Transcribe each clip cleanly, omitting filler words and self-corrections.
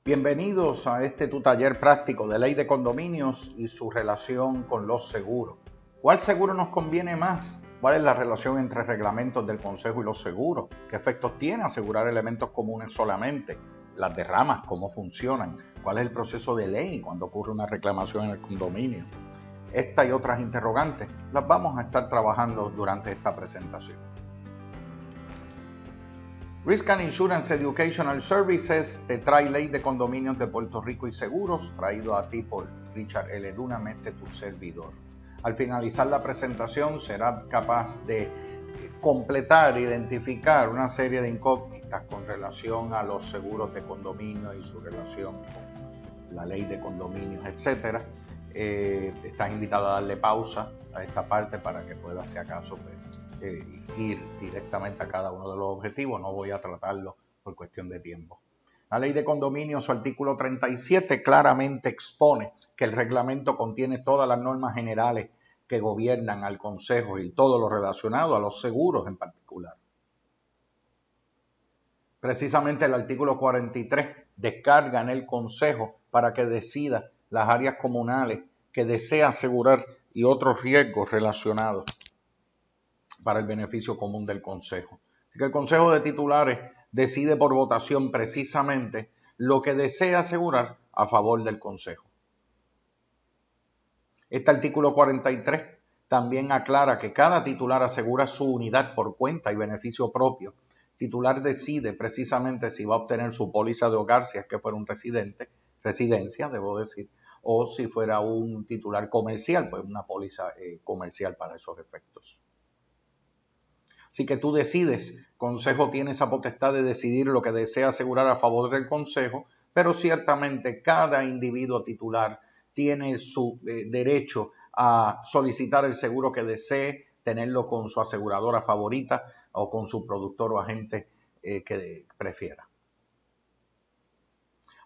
Bienvenidos a tu taller práctico de ley de condominios y su relación con los seguros. ¿Cuál seguro nos conviene más? ¿Cuál es la relación entre reglamentos del Consejo y los seguros? ¿Qué efectos tiene asegurar elementos comunes solamente? Las derramas, ¿cómo funcionan? ¿Cuál es el proceso de ley cuando ocurre una reclamación en el condominio? Esta y otras interrogantes las vamos a estar trabajando durante esta presentación. Risk and Insurance Educational Services te trae Ley de Condominios de Puerto Rico y Seguros, traído a ti por Richard L. Dunham, tu servidor. Al finalizar la presentación serás capaz de completar e identificar una serie de incógnitas con relación a los seguros de condominio y su relación con la ley de condominios, etc. Estás invitado a darle pausa a esta parte para que puedas, si acaso, ir directamente a cada uno de los objetivos. No voy a tratarlo por cuestión de tiempo. La ley de condominios, su artículo 37, claramente expone que el reglamento contiene todas las normas generales que gobiernan al Consejo y todo lo relacionado a los seguros en particular. Precisamente el artículo 43 descarga en el Consejo para que decida las áreas comunales que desea asegurar y otros riesgos relacionados para el beneficio común del Consejo. Así que el Consejo de Titulares decide por votación precisamente lo que desea asegurar a favor del Consejo. Este artículo 43 también aclara que cada titular asegura su unidad por cuenta y beneficio propio. El titular decide precisamente si va a obtener su póliza de hogar, si es que fuera un residencia, o si fuera un titular comercial, pues una póliza comercial para esos efectos. Así que tú decides, el Consejo tiene esa potestad de decidir lo que desea asegurar a favor del Consejo, pero ciertamente cada individuo titular tiene su derecho a solicitar el seguro que desee, tenerlo con su aseguradora favorita o con su productor o agente que prefiera.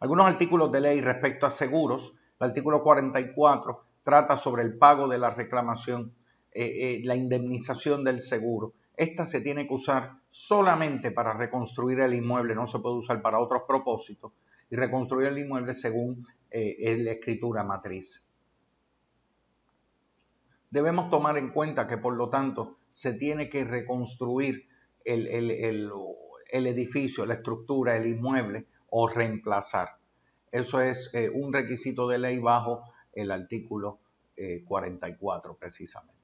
Algunos artículos de ley respecto a seguros. El artículo 44 trata sobre el pago de la reclamación, la indemnización del seguro. Esta se tiene que usar solamente para reconstruir el inmueble, no se puede usar para otros propósitos, y reconstruir el inmueble según la escritura matriz. Debemos tomar en cuenta que, por lo tanto, se tiene que reconstruir el edificio, la estructura, el inmueble o reemplazar. Eso es un requisito de ley bajo el artículo 44 precisamente.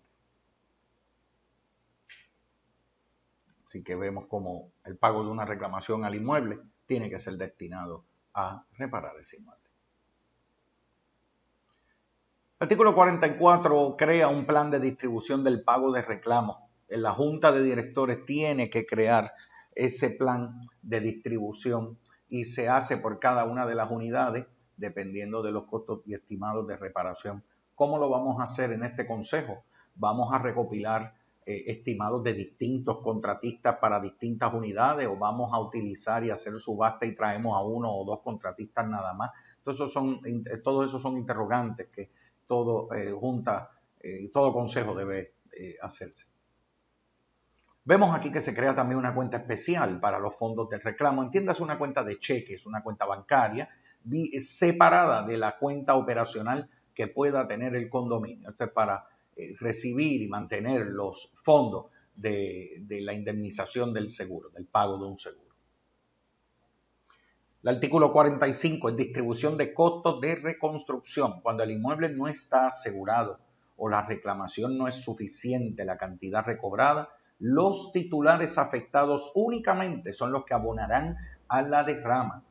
Así que vemos como el pago de una reclamación al inmueble tiene que ser destinado a reparar ese inmueble. El artículo 44 crea un plan de distribución del pago de reclamos. La Junta de Directores tiene que crear ese plan de distribución y se hace por cada una de las unidades dependiendo de los costos y estimados de reparación. ¿Cómo lo vamos a hacer en este consejo? Vamos a recopilar estimados de distintos contratistas para distintas unidades, o vamos a utilizar y hacer subasta y traemos a uno o dos contratistas nada más. Todos esos son interrogantes que todo consejo debe hacerse. Vemos aquí que se crea también una cuenta especial para los fondos del reclamo. Entiéndase, una cuenta de cheques, una cuenta bancaria separada de la cuenta operacional que pueda tener el condominio. Esto es para recibir y mantener los fondos de la indemnización del seguro, del pago de un seguro. El artículo 45 es distribución de costos de reconstrucción. Cuando el inmueble no está asegurado o la reclamación no es suficiente la cantidad recobrada, los titulares afectados únicamente son los que abonarán a la derrama.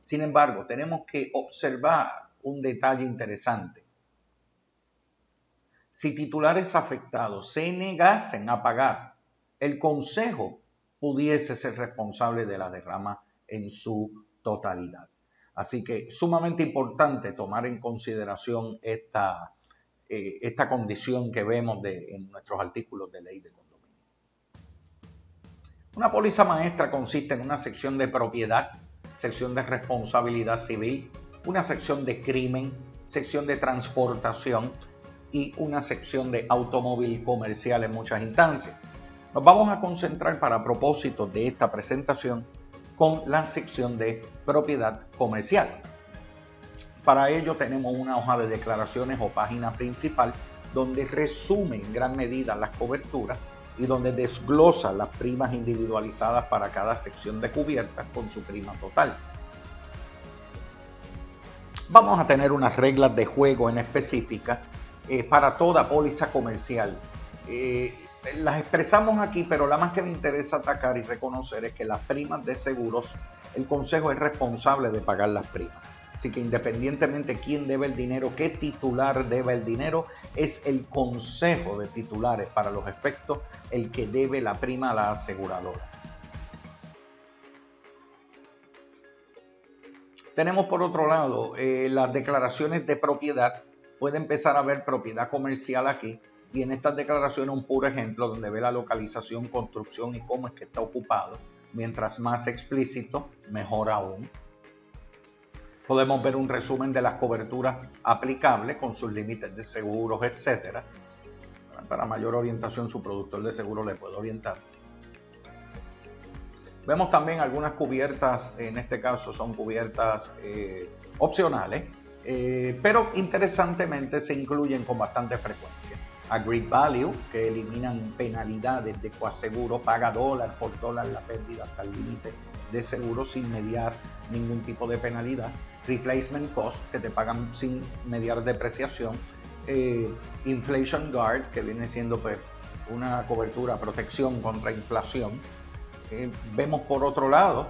Sin embargo, tenemos que observar un detalle interesante. Si titulares afectados se negasen a pagar, el Consejo pudiese ser responsable de la derrama en su totalidad. Así que es sumamente importante tomar en consideración esta condición que vemos en nuestros artículos de ley de condominio. Una póliza maestra consiste en una sección de propiedad, sección de responsabilidad civil, una sección de crimen, sección de transportación y una sección de automóvil comercial en muchas instancias. Nos vamos a concentrar para propósitos de esta presentación con la sección de propiedad comercial. Para ello tenemos una hoja de declaraciones o página principal donde resume en gran medida las coberturas y donde desglosa las primas individualizadas para cada sección de cubiertas con su prima total. Vamos a tener unas reglas de juego en específica para toda póliza comercial. Las expresamos aquí, pero la más que me interesa atacar y reconocer es que las primas de seguros, el consejo es responsable de pagar las primas. Así que independientemente quién debe el dinero, qué titular debe el dinero, es el consejo de titulares para los efectos el que debe la prima a la aseguradora. Tenemos por otro lado las declaraciones de propiedad. Puede empezar a ver propiedad comercial aquí y en estas declaraciones un puro ejemplo donde ve la localización, construcción y cómo es que está ocupado. Mientras más explícito, mejor aún. Podemos ver un resumen de las coberturas aplicables con sus límites de seguros, etc. Para mayor orientación, su productor de seguro le puede orientar. Vemos también algunas cubiertas, en este caso son cubiertas opcionales, pero interesantemente se incluyen con bastante frecuencia. Agreed Value, que eliminan penalidades de coaseguro, paga dólar por dólar la pérdida hasta el límite de seguro sin mediar ningún tipo de penalidad. Replacement Cost, que te pagan sin mediar depreciación. Inflation Guard, que viene siendo pues, una cobertura, protección contra inflación. Vemos por otro lado,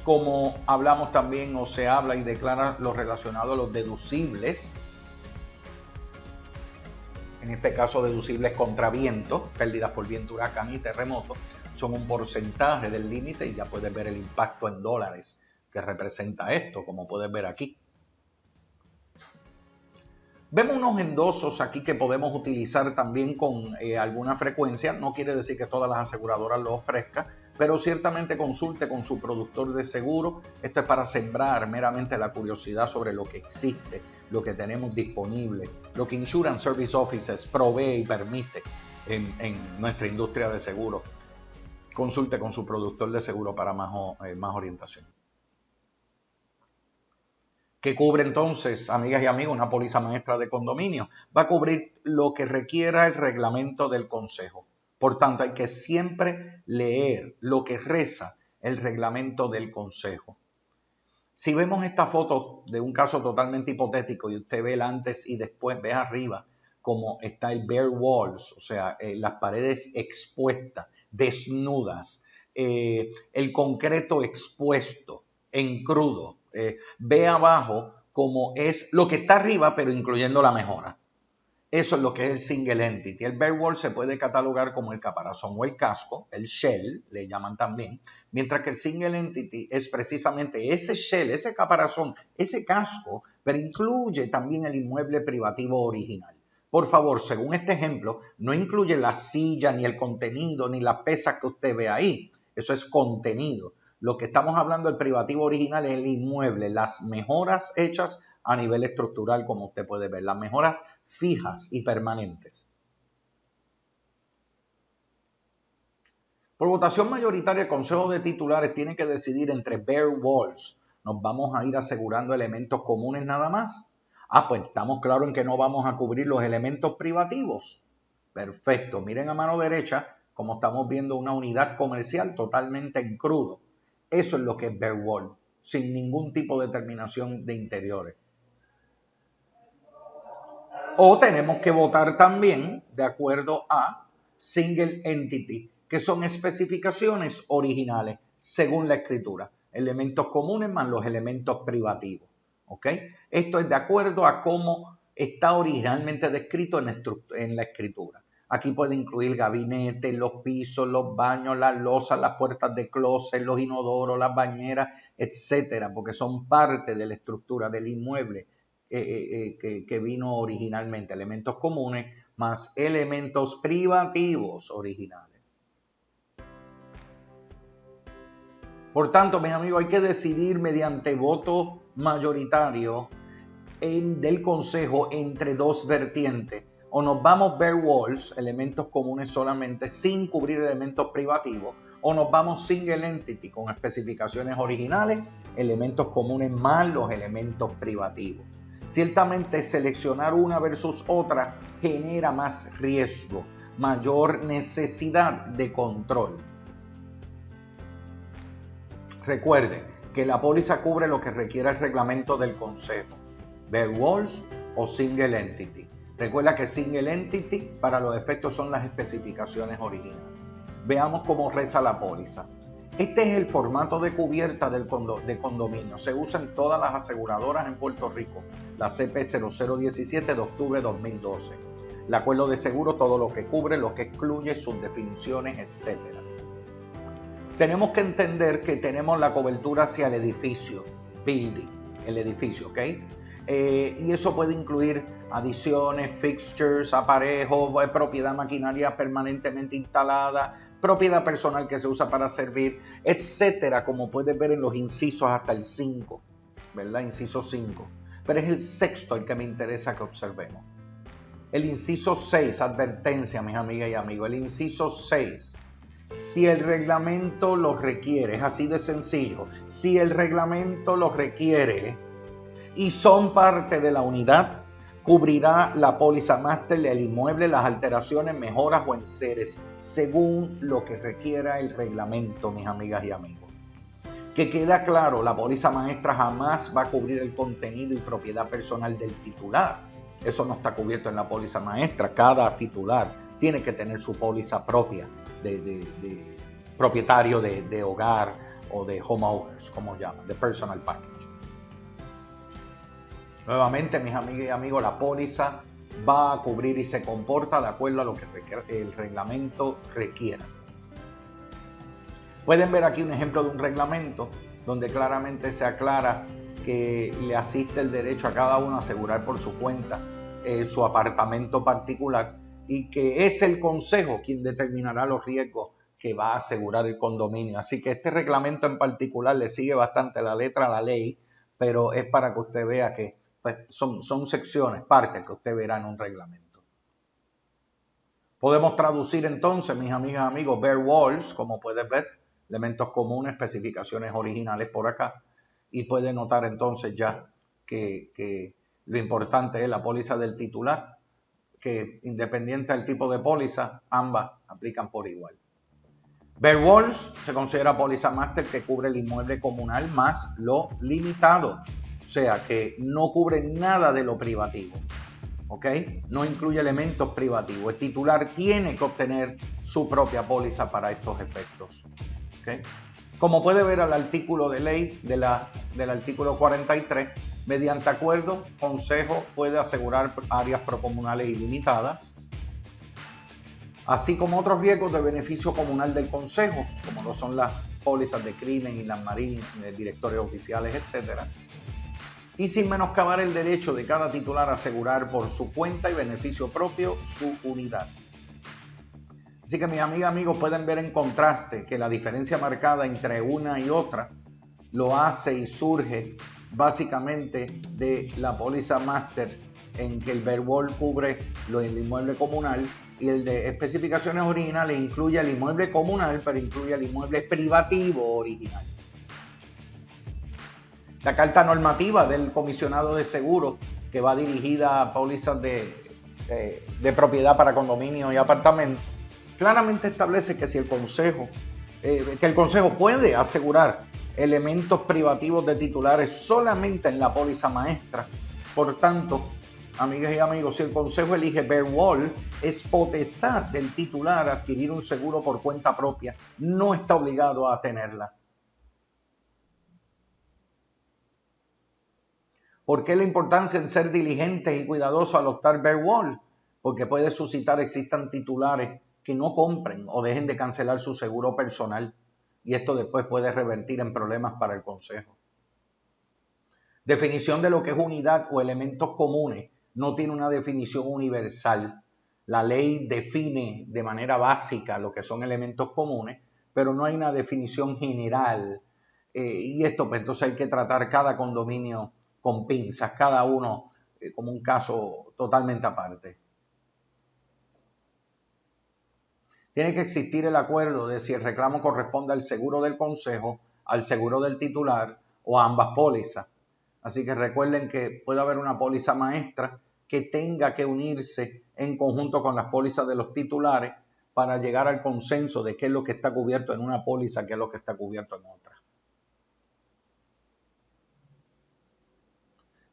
como hablamos también o se habla y declara lo relacionado a los deducibles. En este caso, deducibles contra viento, pérdidas por viento, huracán y terremoto, son un porcentaje del límite y ya puedes ver el impacto en dólares que representa esto, como puedes ver aquí. Vemos unos endosos aquí que podemos utilizar también con alguna frecuencia. No quiere decir que todas las aseguradoras lo ofrezcan, pero ciertamente consulte con su productor de seguro. Esto es para sembrar meramente la curiosidad sobre lo que existe, lo que tenemos disponible, lo que Insurance Service Offices provee y permite en nuestra industria de seguros. Consulte con su productor de seguro para más orientación. ¿Qué cubre entonces, amigas y amigos, una póliza maestra de condominio? Va a cubrir lo que requiera el reglamento del consejo. Por tanto, hay que siempre leer lo que reza el reglamento del consejo. Si vemos esta foto de un caso totalmente hipotético y usted ve el antes y después, ve arriba como está el bare walls, o sea, las paredes expuestas, desnudas, el concreto expuesto en crudo. Ve abajo como es lo que está arriba, pero incluyendo la mejora. Eso es lo que es el single entity. El bare wall se puede catalogar como el caparazón o el casco, el shell, le llaman también, mientras que el single entity es precisamente ese shell, ese caparazón, ese casco, pero incluye también el inmueble privativo original. Por favor, según este ejemplo, no incluye la silla, ni el contenido, ni las pesas que usted ve ahí. Eso es contenido. Lo que estamos hablando del privativo original es el inmueble, las mejoras hechas a nivel estructural, como usted puede ver, las mejoras fijas y permanentes. Por votación mayoritaria, el Consejo de Titulares tiene que decidir entre bare walls. ¿Nos vamos a ir asegurando elementos comunes nada más? Pues estamos claros en que no vamos a cubrir los elementos privativos. Perfecto. Miren a mano derecha, como estamos viendo una unidad comercial totalmente en crudo. Eso es lo que es bare wall, sin ningún tipo de terminación de interiores. O tenemos que votar también de acuerdo a single entity, que son especificaciones originales según la escritura. Elementos comunes más los elementos privativos. ¿Ok? Esto es de acuerdo a cómo está originalmente descrito en la escritura. Aquí puede incluir gabinetes, los pisos, los baños, las losas, las puertas de closet, los inodoros, las bañeras, etcétera, porque son parte de la estructura del inmueble que vino originalmente. Elementos comunes más elementos privativos originales. Por tanto, mis amigos, hay que decidir mediante voto mayoritario del consejo entre dos vertientes. O nos vamos bare walls, elementos comunes solamente, sin cubrir elementos privativos, o nos vamos single entity con especificaciones originales, elementos comunes más los elementos privativos. Ciertamente seleccionar una versus otra genera más riesgo, mayor necesidad de control. Recuerden que la póliza cubre lo que requiere el reglamento del consejo, bare walls o single entity. Recuerda que single entity para los efectos son las especificaciones originales. Veamos cómo reza la póliza. Este es el formato de cubierta de condominio. Se usa en todas las aseguradoras en Puerto Rico. La CP0017 de octubre de 2012. El acuerdo de seguro, todo lo que cubre, lo que excluye, sus definiciones, etc. Tenemos que entender que tenemos la cobertura hacia el edificio, building, el edificio, ¿ok? Y eso puede incluir adiciones, fixtures, aparejos, propiedad maquinaria permanentemente instalada, propiedad personal que se usa para servir, etcétera, como puedes ver en los incisos hasta el 5, ¿verdad? Inciso 5. Pero es el sexto el que me interesa que observemos. El inciso 6, advertencia, mis amigas y amigos. El inciso 6, si el reglamento lo requiere, es así de sencillo. Si el reglamento lo requiere y son parte de la unidad, cubrirá la póliza máster el inmueble, las alteraciones, mejoras o enseres, según lo que requiera el reglamento, mis amigas y amigos. Que queda claro, la póliza maestra jamás va a cubrir el contenido y propiedad personal del titular. Eso no está cubierto en la póliza maestra. Cada titular tiene que tener su póliza propia de propietario de hogar o de homeowners, como llaman, de personal package. Nuevamente, mis amigas y amigos, la póliza va a cubrir y se comporta de acuerdo a lo que el reglamento requiera. Pueden ver aquí un ejemplo de un reglamento donde claramente se aclara que le asiste el derecho a cada uno a asegurar por su cuenta su apartamento particular y que es el consejo quien determinará los riesgos que va a asegurar el condominio. Así que este reglamento en particular le sigue bastante la letra a la ley, pero es para que usted vea que pues, son secciones, partes que usted verá en un reglamento. Podemos traducir entonces, mis amigas y amigos, bare walls, como puedes ver, elementos comunes, especificaciones originales por acá, y puede notar entonces ya que lo importante es la póliza del titular, que independiente del tipo de póliza, ambas aplican por igual. Bare walls se considera póliza máster que cubre el inmueble comunal más lo limitado, o sea que no cubre nada de lo privativo, ¿ok? No incluye elementos privativos. El titular tiene que obtener su propia póliza para estos efectos, ¿ok? Como puede ver al artículo de ley del artículo 43, mediante acuerdo, consejo puede asegurar áreas procomunales ilimitadas, así como otros riesgos de beneficio comunal del consejo, como lo son las pólizas de crimen y las marinas, directores oficiales, etc. Y sin menoscabar el derecho de cada titular a asegurar por su cuenta y beneficio propio su unidad. Así que mis amigas y amigos pueden ver en contraste que la diferencia marcada entre una y otra lo hace y surge básicamente de la póliza máster, en que el bare wall cubre el inmueble comunal y el de especificaciones originales incluye el inmueble comunal, pero incluye el inmueble privativo original. La carta normativa del comisionado de seguros, que va dirigida a pólizas de propiedad para condominios y apartamentos, claramente establece que si el consejo puede asegurar elementos privativos de titulares solamente en la póliza maestra. Por tanto, amigas y amigos, si el consejo elige bare wall, es potestad del titular adquirir un seguro por cuenta propia, no está obligado a tenerla. ¿Por qué la importancia en ser diligentes y cuidadosos al optar bare wall? Porque puede suscitar existan titulares que no compren o dejen de cancelar su seguro personal y esto después puede revertir en problemas para el consejo. Definición de lo que es unidad o elementos comunes no tiene una definición universal. La ley define de manera básica lo que son elementos comunes, pero no hay una definición general. Y esto, pues entonces hay que tratar cada condominio con pinzas, cada uno como un caso totalmente aparte. Tiene que existir el acuerdo de si el reclamo corresponde al seguro del consejo, al seguro del titular o a ambas pólizas. Así que recuerden que puede haber una póliza maestra que tenga que unirse en conjunto con las pólizas de los titulares para llegar al consenso de qué es lo que está cubierto en una póliza, qué es lo que está cubierto en otra.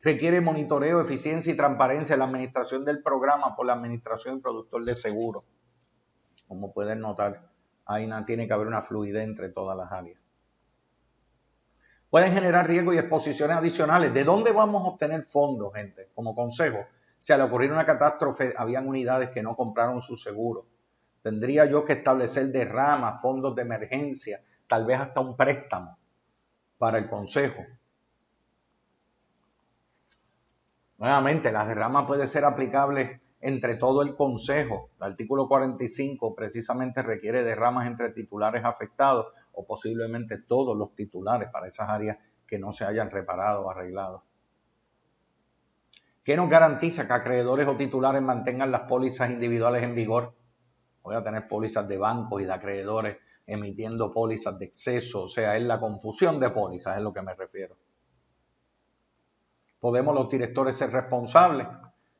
Requiere monitoreo, eficiencia y transparencia en la administración del programa por la administración y productor de seguro. Como pueden notar, ahí tiene que haber una fluidez entre todas las áreas. Pueden generar riesgos y exposiciones adicionales. ¿De dónde vamos a obtener fondos, gente? Como consejo, si al ocurrir una catástrofe habían unidades que no compraron su seguro, tendría yo que establecer derramas, fondos de emergencia, tal vez hasta un préstamo para el consejo. Nuevamente, la derrama puede ser aplicable entre todo el consejo. El artículo 45 precisamente requiere derramas entre titulares afectados o posiblemente todos los titulares para esas áreas que no se hayan reparado o arreglado. ¿Qué nos garantiza que acreedores o titulares mantengan las pólizas individuales en vigor? Voy a tener pólizas de bancos y de acreedores emitiendo pólizas de exceso, o sea, es la confusión de pólizas, es lo que me refiero. ¿Podemos los directores ser responsables?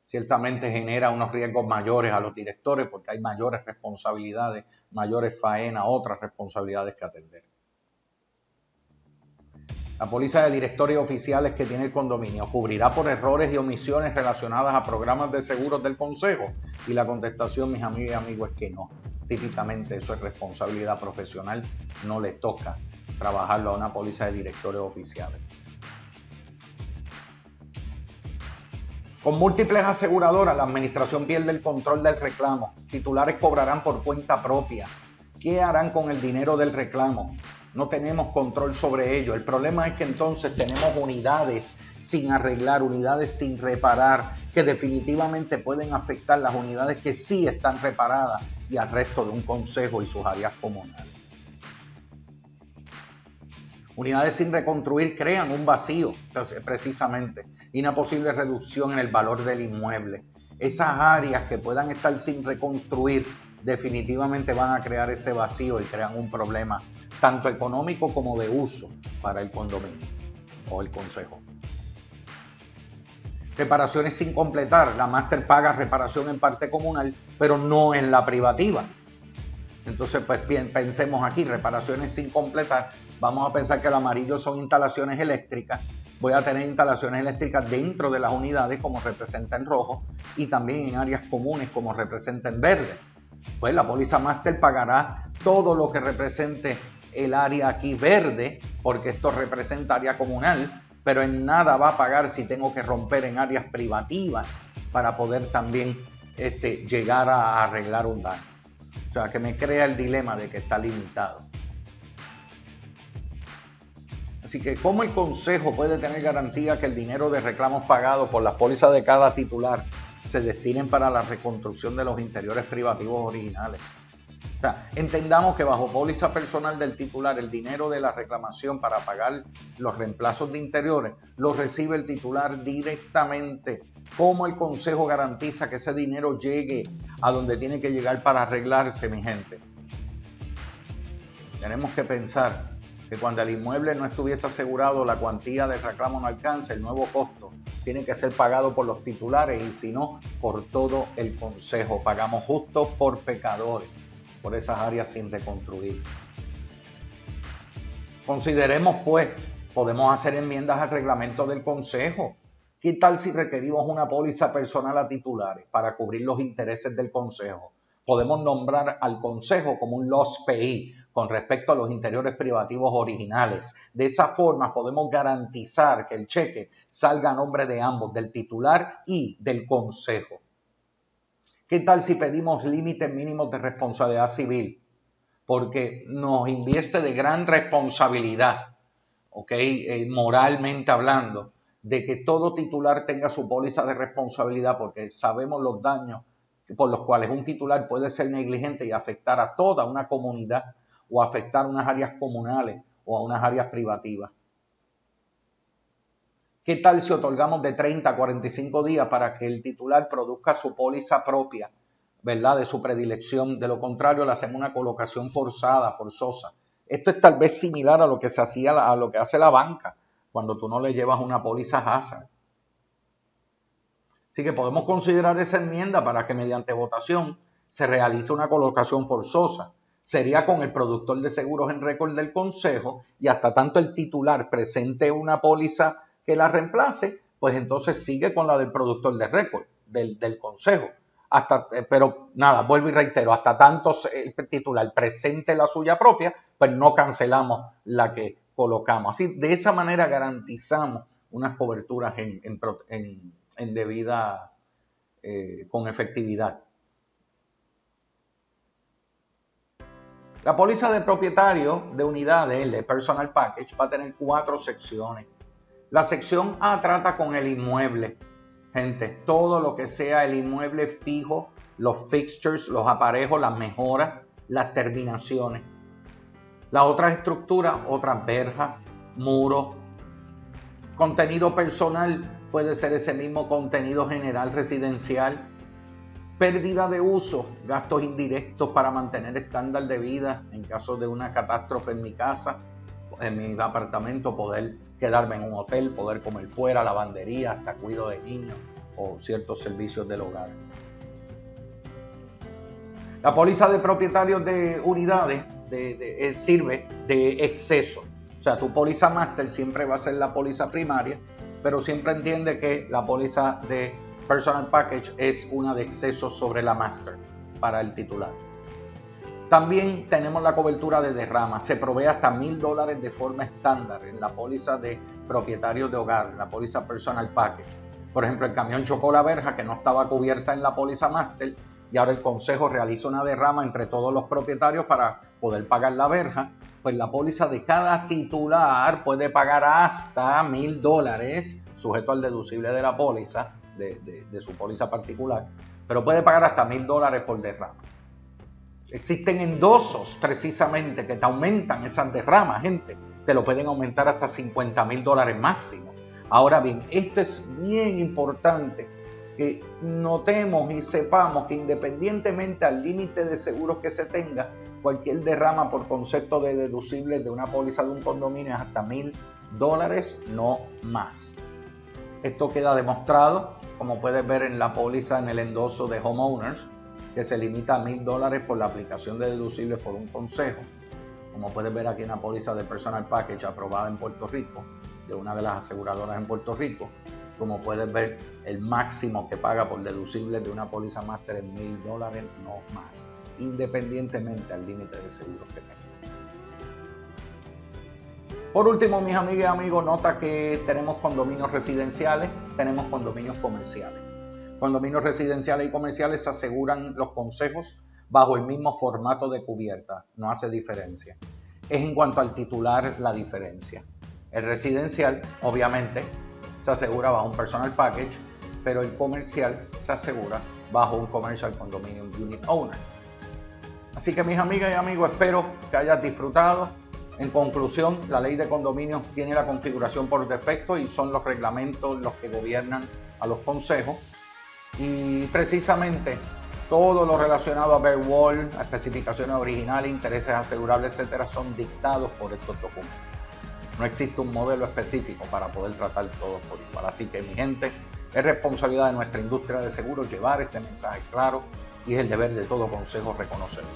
Ciertamente genera unos riesgos mayores a los directores porque hay mayores responsabilidades, mayores faenas, otras responsabilidades que atender. La póliza de directores oficiales que tiene el condominio cubrirá por errores y omisiones relacionadas a programas de seguros del consejo, y la contestación, mis amigas y amigos, es que no. Típicamente eso es responsabilidad profesional, no le toca trabajarlo a una póliza de directores oficiales. Con múltiples aseguradoras, la administración pierde el control del reclamo. Titulares cobrarán por cuenta propia. ¿Qué harán con el dinero del reclamo? No tenemos control sobre ello. El problema es que entonces tenemos unidades sin arreglar, unidades sin reparar, que definitivamente pueden afectar las unidades que sí están reparadas y al resto de un consejo y sus áreas comunales. Unidades sin reconstruir crean un vacío, precisamente, y una posible reducción en el valor del inmueble. Esas áreas que puedan estar sin reconstruir definitivamente van a crear ese vacío y crean un problema tanto económico como de uso para el condominio o el consejo. Reparaciones sin completar. La máster paga reparación en parte comunal, pero no en la privativa. Entonces, pues pensemos aquí, reparaciones sin completar. Vamos a pensar que el amarillo son instalaciones eléctricas. Voy a tener instalaciones eléctricas dentro de las unidades como representa en rojo y también en áreas comunes como representa en verde. Pues la póliza máster pagará todo lo que represente el área aquí verde, porque esto representa área comunal, pero en nada va a pagar si tengo que romper en áreas privativas para poder también llegar a arreglar un daño. O sea, que me crea el dilema de que está limitado. Así que, ¿cómo el consejo puede tener garantía que el dinero de reclamos pagados por las pólizas de cada titular se destinen para la reconstrucción de los interiores privativos originales? O sea, entendamos que bajo póliza personal del titular, el dinero de la reclamación para pagar los reemplazos de interiores lo recibe el titular directamente. ¿Cómo el consejo garantiza que ese dinero llegue a donde tiene que llegar para arreglarse, mi gente? Tenemos que pensar que cuando el inmueble no estuviese asegurado, la cuantía del reclamo no alcanza, el nuevo costo tiene que ser pagado por los titulares y si no, por todo el consejo. Pagamos justo por pecadores, por esas áreas sin reconstruir. Consideremos pues, podemos hacer enmiendas al reglamento del consejo. ¿Qué tal si requerimos una póliza personal a titulares para cubrir los intereses del consejo? Podemos nombrar al consejo como un loss payee con respecto a los interiores privativos originales. De esa forma podemos garantizar que el cheque salga a nombre de ambos, del titular y del consejo. ¿Qué tal si pedimos límites mínimos de responsabilidad civil? Porque nos invierte de gran responsabilidad, moralmente hablando, de que todo titular tenga su póliza de responsabilidad, porque sabemos los daños por los cuales un titular puede ser negligente y afectar a toda una comunidad o afectar unas áreas comunales o a unas áreas privativas. ¿Qué tal si otorgamos de 30 a 45 días para que el titular produzca su póliza propia ¿verdad?, de su predilección. De lo contrario, le hacemos una colocación forzosa. Esto es tal vez similar a lo que se hacía, a lo que hace la banca cuando tú no le llevas una póliza Hazard. Así que podemos considerar esa enmienda para que mediante votación se realice una colocación forzosa. Sería con el productor de seguros en récord del consejo, y hasta tanto el titular presente una póliza que la reemplace, pues entonces sigue con la del productor de récord del consejo. Pero nada, vuelvo y reitero, hasta tanto el titular presente la suya propia, pues no cancelamos la que colocamos. Así, de esa manera garantizamos unas coberturas en debida, con efectividad. La póliza de propietario de unidades, el de Personal Package, va a tener 4 secciones. La sección A trata con el inmueble. Gente, todo lo que sea el inmueble fijo, los fixtures, los aparejos, las mejoras, las terminaciones. Las otras estructuras, otras verjas, muros. Contenido personal puede ser ese mismo contenido general residencial. Pérdida de uso, gastos indirectos para mantener estándar de vida en caso de una catástrofe en mi casa, en mi apartamento, poder quedarme en un hotel, poder comer fuera, lavandería, hasta cuidado de niños o ciertos servicios del hogar. La póliza de propietarios de unidades sirve de exceso. O sea, tu póliza máster siempre va a ser la póliza primaria, pero siempre entiende que la póliza de Personal Package es una de exceso sobre la master para el titular. También tenemos la cobertura de derrama. Se provee hasta $1,000 de forma estándar en la póliza de propietarios de hogar, la póliza Personal Package. Por ejemplo, el camión chocó la verja que no estaba cubierta en la póliza master y ahora el consejo realiza una derrama entre todos los propietarios para poder pagar la verja. Pues la póliza de cada titular puede pagar hasta $1,000, sujeto al deducible de la póliza, de su póliza particular, pero puede pagar hasta $1,000 por derrama. Existen endosos precisamente que te aumentan esas derramas, gente. Te lo pueden aumentar hasta $50,000 máximo. Ahora bien, esto es bien importante que notemos y sepamos que independientemente al límite de seguros que se tenga, cualquier derrama por concepto de deducible de una póliza de un condominio es hasta $1,000, no más. Esto queda demostrado, como puedes ver en la póliza, en el endoso de Homeowners, que se limita a $1,000 por la aplicación de deducibles por un consejo. Como puedes ver aquí en la póliza de Personal Package aprobada en Puerto Rico, de una de las aseguradoras en Puerto Rico. Como puedes ver, el máximo que paga por deducibles de una póliza máster es $1,000, no más, independientemente al límite de seguros que tenga. Por último, mis amigas y amigos, nota que tenemos condominios residenciales, tenemos condominios comerciales. Condominios residenciales y comerciales se aseguran los consejos bajo el mismo formato de cubierta, no hace diferencia. Es en cuanto al titular la diferencia. El residencial, obviamente, se asegura bajo un Personal Package, pero el comercial se asegura bajo un Commercial Condominium Unit Owner. Así que, mis amigas y amigos, espero que hayas disfrutado. En conclusión, la ley de condominios tiene la configuración por defecto y son los reglamentos los que gobiernan a los consejos. Y precisamente todo lo relacionado a bare wall, a especificaciones originales, intereses asegurables, etcétera, son dictados por estos documentos. No existe un modelo específico para poder tratar todo por igual. Así que, mi gente, es responsabilidad de nuestra industria de seguros llevar este mensaje claro y es el deber de todo consejo reconocerlo.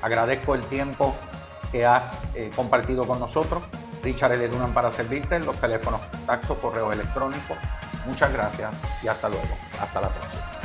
Agradezco el tiempo que has compartido con nosotros. Richard L. Dunham para servirte, los teléfonos, contactos, correos electrónicos. Muchas gracias y hasta luego. Hasta la próxima.